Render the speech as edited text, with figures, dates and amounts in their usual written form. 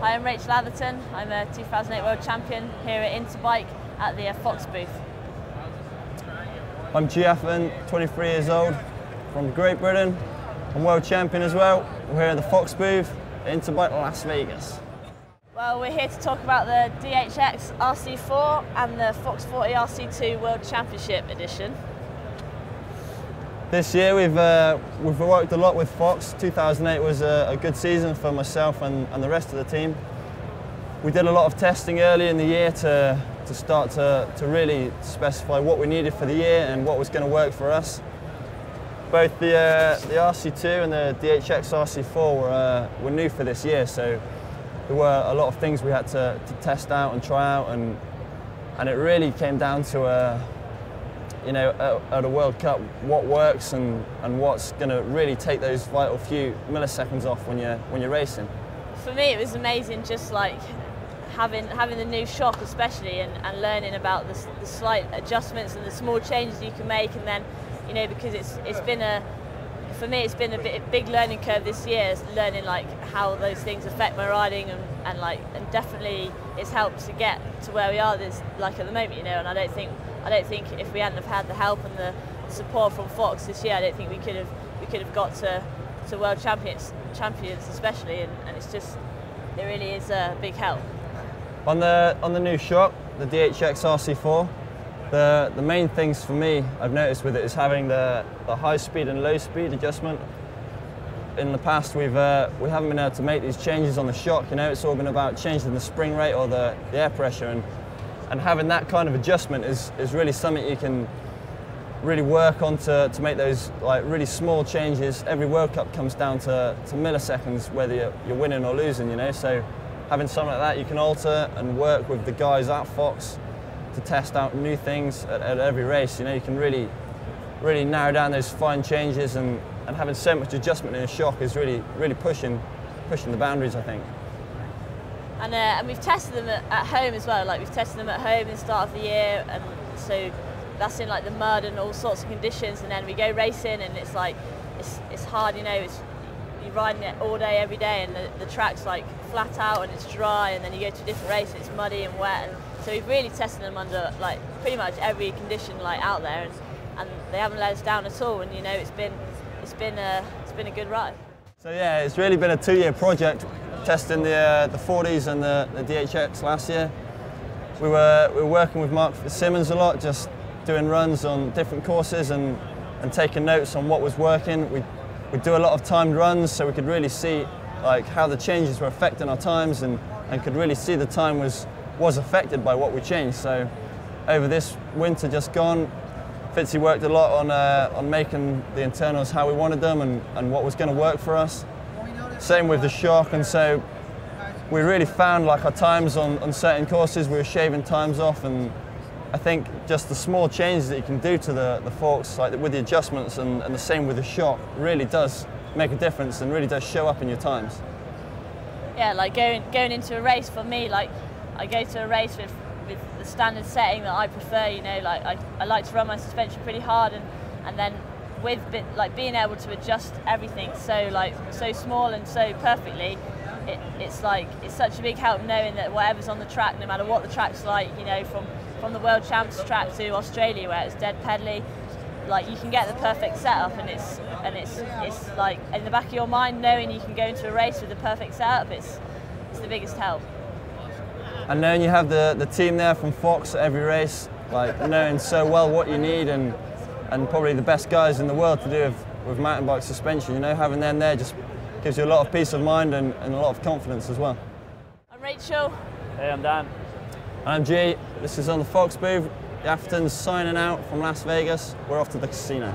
Hi, I'm Rachel Atherton. I'm a 2008 World Champion here at Interbike at the Fox booth. I'm G. Atherton, 23 years old, from Great Britain. I'm World Champion as well. We're here at the Fox booth at Interbike Las Vegas. Well, we're here to talk about the DHX RC4 and the Fox 40 RC2 World Championship edition. This year we've worked a lot with Fox. 2008 was a good season for myself and the rest of the team. We did a lot of testing early in the year to start to really specify what we needed for the year and what was going to work for us. Both the RC2 and the DHX RC4 were new for this year, so there were a lot of things we had to test out and try out, and it really came down to at a World Cup, what works and what's going to really take those vital few milliseconds off when you're racing. For me, it was amazing, just like having the new shock, especially, and learning about the slight adjustments and the small changes you can make, and then because it's been a big learning curve this year, learning like how those things affect my riding, and definitely it's helped to get to where we are at the moment, and I don't think if we hadn't have had the help and the support from Fox this year, I don't think we could have got to World Champions especially, and it really is a big help. On the new shock, the DHX RC4, the main things for me I've noticed with it is having the high speed and low speed adjustment. In the past we haven't been able to make these changes on the shock. It's all been about changing the spring rate or the air pressure, and having that kind of adjustment is really something you can really work on to make those really small changes. Every World Cup comes down to milliseconds, whether you're winning or losing, so having something like that you can alter and work with the guys at Fox to test out new things at every race. You can really narrow down those fine changes, and having so much adjustment in a shock is really pushing the boundaries, I think. And we've tested them at home as well. We've tested them at home in the start of the year, and so that's in the mud and all sorts of conditions. And then we go racing, and it's hard. You're riding it all day, every day, and the track's flat out and it's dry. And then you go to a different race, and it's muddy and wet. And so we've really tested them under pretty much every condition out there, and they haven't let us down at all. And it's been a good ride. So yeah, it's really been a 2-year project, testing the 40s and the DHX last year. We were working with Mark Simmons a lot, just doing runs on different courses and taking notes on what was working. We'd do a lot of timed runs, so we could really see how the changes were affecting our times, and could really see the time was affected by what we changed. So over this winter just gone, Fitzy worked a lot on making the internals how we wanted them and what was going to work for us. Same with the shock, and so we really found our times on certain courses. We were shaving times off, and I think just the small changes that you can do to the forks, with the adjustments, and the same with the shock, really does make a difference and really does show up in your times. Yeah, going into a race for me, I go to a race with the standard setting that I prefer. I like to run my suspension pretty hard, and then with being able to adjust everything so small and so perfectly, it's such a big help knowing that whatever's on the track, no matter what the track's from the World Champs track to Australia where it's dead pedally, you can get the perfect setup, and it's in the back of your mind, knowing you can go into a race with the perfect setup. It's the biggest help. And knowing you have the team there from Fox at every race, knowing so well what you need, and probably the best guys in the world to do with mountain bike suspension, having them there just gives you a lot of peace of mind and a lot of confidence as well. I'm Rachel. Hey, I'm Dan. And I'm G. This is on the Fox booth. The Athertons signing out from Las Vegas. We're off to the casino.